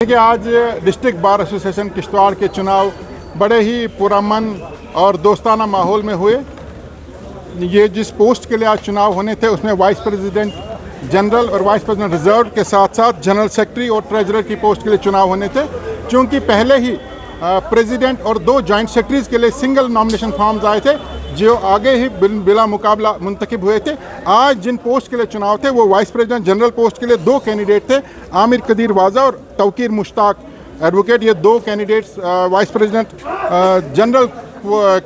देखिए, आज district bar association Kishtwar के चुनाव बड़े ही पुरअमन और दोस्ताना माहौल में हुए। ये जिस पोस्ट के लिए आज चुनाव होने थे उसमें वाइस प्रेसिडेंट जनरल और वाइस प्रेसिडेंट रिजर्व के साथ साथ जनरल सेक्रेटरी और ट्रेजरर की पोस्ट के लिए चुनाव होने थे। क्योंकि पहले ही प्रेसिडेंट और 2 जॉइंट सेक्रेटरीज के लिए सिंगल नॉमिनेशन फॉर्म्स आए थे जो आगे ही बिला मुकाबला मुंतखब हुए थे। आज जिन पोस्ट के लिए चुनाव थे वो वाइस प्रेसिडेंट जनरल पोस्ट के लिए 2 कैंडिडेट थे, आमिर कदीर वाजा और तौकीर मुश्ताक एडवोकेट। ये 2 candidates vice president general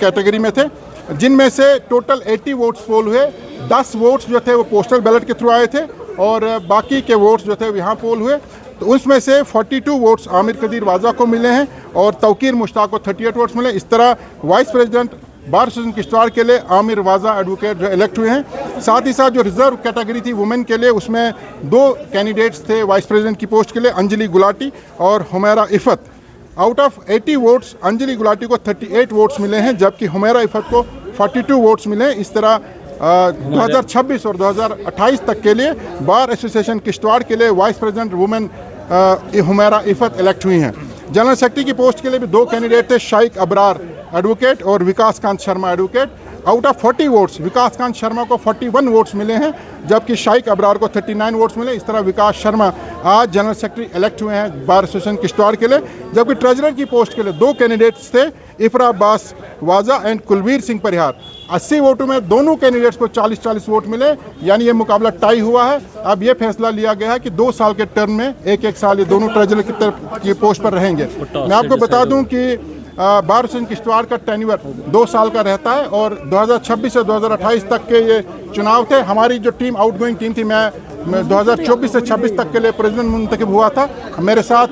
category में थे, जिनमें से टोटल 80 वोट्स पोल हुए। 10 वोट्स जो थे वो पोस्टल बैलेट के थ्रू आए थे और बाकी के वोट्स जो थे वो यहाँ पोल हुए। तो उसमें से 42 वोट्स आमिर कदीर वाजा को मिले हैं और तौकीर मुश्ताक को 38 वोट्स मिले। इस तरह vice president bar association Kishtwar के लिए आमिर वाजा एडवोकेट जो इलेक्ट हुए हैं। साथ ही साथ जो रिजर्व कैटेगरी थी वुमेन के लिए, उसमें 2 कैंडिडेट्स थे वाइस प्रेसिडेंट की पोस्ट के लिए, अंजलि गुलाटी और Humaira Iffat. Out of 80 votes Anjali Gulati को 38 वोट्स मिले हैं जबकि हुमैरा इफ़त को 42 वोट्स मिले। इस तरह 2026 और 2028 तक के लिए बार एसोसिएशन किश्तवाड़ के लिए vice president women Humaira Iffat elect हुई हैं। जनरल सेक्रेटरी की पोस्ट के लिए भी 2 कैंडिडेट थे, शाइक अबरार एडवोकेट और Vikas Kant Sharma advocate. Out of 40 votes Vikas Kant Sharma को 41 वोट्स मिले हैं जबकि शाइक अबरार को 39 वोट्स मिले। इस तरह विकास शर्मा आज जनरल सेक्रेटरी इलेक्ट हुए हैं बार एसोसिएशन किश्तवाड़ के लिए। जबकि ट्रेजरर की पोस्ट के लिए 2 कैंडिडेट्स थे, इफरा अब्बास वाजा एंड कुलवीर सिंह परिहार। 80 वोटों में दोनों कैंडिडेट्स को 40-40 वोट मिले, यानी ये मुकाबला टाई हुआ है। अब ये फैसला लिया गया है कि 2 साल के टर्म में 1-1 साल ये दोनों ट्रेजरर की पोस्ट पर रहेंगे। मैं आपको बता दूं कि बार एसोसिएशन किश्तवाड़ का टेन्योर 2 साल का रहता है और 2026 से 2028 तक के ये चुनाव थे। हमारी जो टीम आउटगोइंग टीम थी, मैं 2024 से 26 तक के लिए प्रेसिडेंट मुंतखब हुआ था। मेरे साथ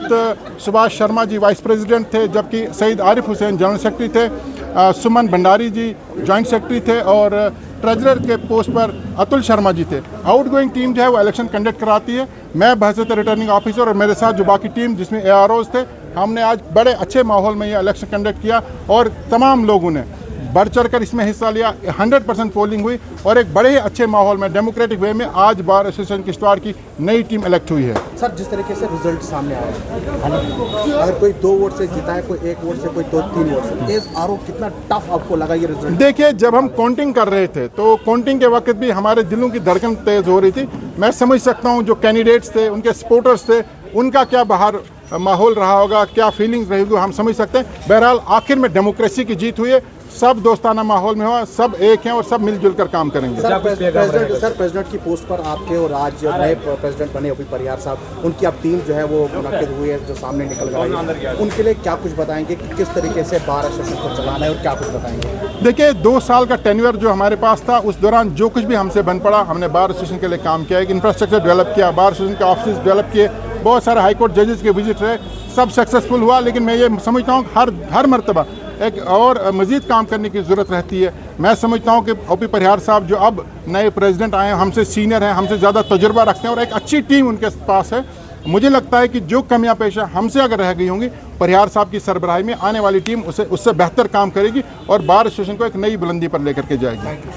सुभाष शर्मा जी वाइस प्रेसिडेंट थे जबकि सईद आरिफ हुसैन जनरल सेक्रेटरी थे, सुमन भंडारी जी जॉइंट सेक्रेटरी थे और ट्रेजरर के पोस्ट पर अतुल शर्मा जी थे। आउटगोइंग टीम जो है वो इलेक्शन कंडक्ट कराती है। मैं बहसत रिटर्निंग ऑफिसर और मेरे साथ जो बाकी टीम जिसमें AROs थे, हमने आज बड़े अच्छे माहौल में ये इलेक्शन कंडक्ट किया और तमाम लोगों ने बढ़ चढ़ कर इसमें हिस्सा लिया। 100% पोलिंग हुई और एक बड़े ही अच्छे माहौल में डेमोक्रेटिक वे में आज बार एसोसिएशन किश्तवाड़ की नई टीम इलेक्ट हुई है। सर, जिस तरीके से रिजल्ट सामने आया है, अगर कोई 2 वोट से जीता है, कोई 1 वोट से, कोई 3 वोट से, इस आरोप कितना टफ आपको लगा ये रिजल्ट? देखिए, जब हम काउंटिंग कर रहे थे तो काउंटिंग के वक्त भी हमारे दिलों की धड़कन तेज हो रही थी। मैं समझ सकता हूँ जो कैंडिडेट्स थे, उनके सपोर्टर्स थे, उनका क्या बाहर माहौल रहा होगा, क्या फीलिंग्स रही होगी, हम समझ सकते हैं। बहरहाल आखिर में डेमोक्रेसी की जीत हुई है, सब दोस्ताना माहौल में हुआ, सब एक हैं और सब मिलजुल कर काम करेंगे। सर, प्रेसिडेंट की पोस्ट पर आपके और आज नए प्रेसिडेंट बने अभी परिहार साहब, उनकी अब टीम जो है वो मुनक्किद हुई है, जो सामने निकल कर आई है, उनके लिए क्या कुछ बताएंगे कि किस तरीके से बार एसोसिएशन को चलाना है और क्या कुछ बताएंगे? देखिए, 2 साल का टेन्योर जो हमारे पास था उस दौरान जो कुछ भी हमसे बन पड़ा हमने बार एसोसिएशन के लिए काम किया। एक इंफ्रास्ट्रक्चर डेवलप किया, बार एसोसिएशन के ऑफिस डेवलप किए, बहुत सारे हाईकोर्ट जजेस के विजिट रहे, सब सक्सेसफुल हुआ। लेकिन मैं ये समझता हूँ हर मरतबा एक और मज़ीद काम करने की ज़रूरत रहती है। मैं समझता हूँ कि OP परिहार साहब जो अब नए प्रेसिडेंट आए हैं, हमसे सीनियर हैं, हमसे ज़्यादा तजुर्बा रखते हैं और एक अच्छी टीम उनके पास है। मुझे लगता है कि जो कमियां पेशा हमसे अगर रह गई होंगी, परिहार साहब की सरबराही में आने वाली टीम उससे बेहतर काम करेगी और बार एसोसिएशन को एक नई बुलंदी पर लेकर के जाएगी।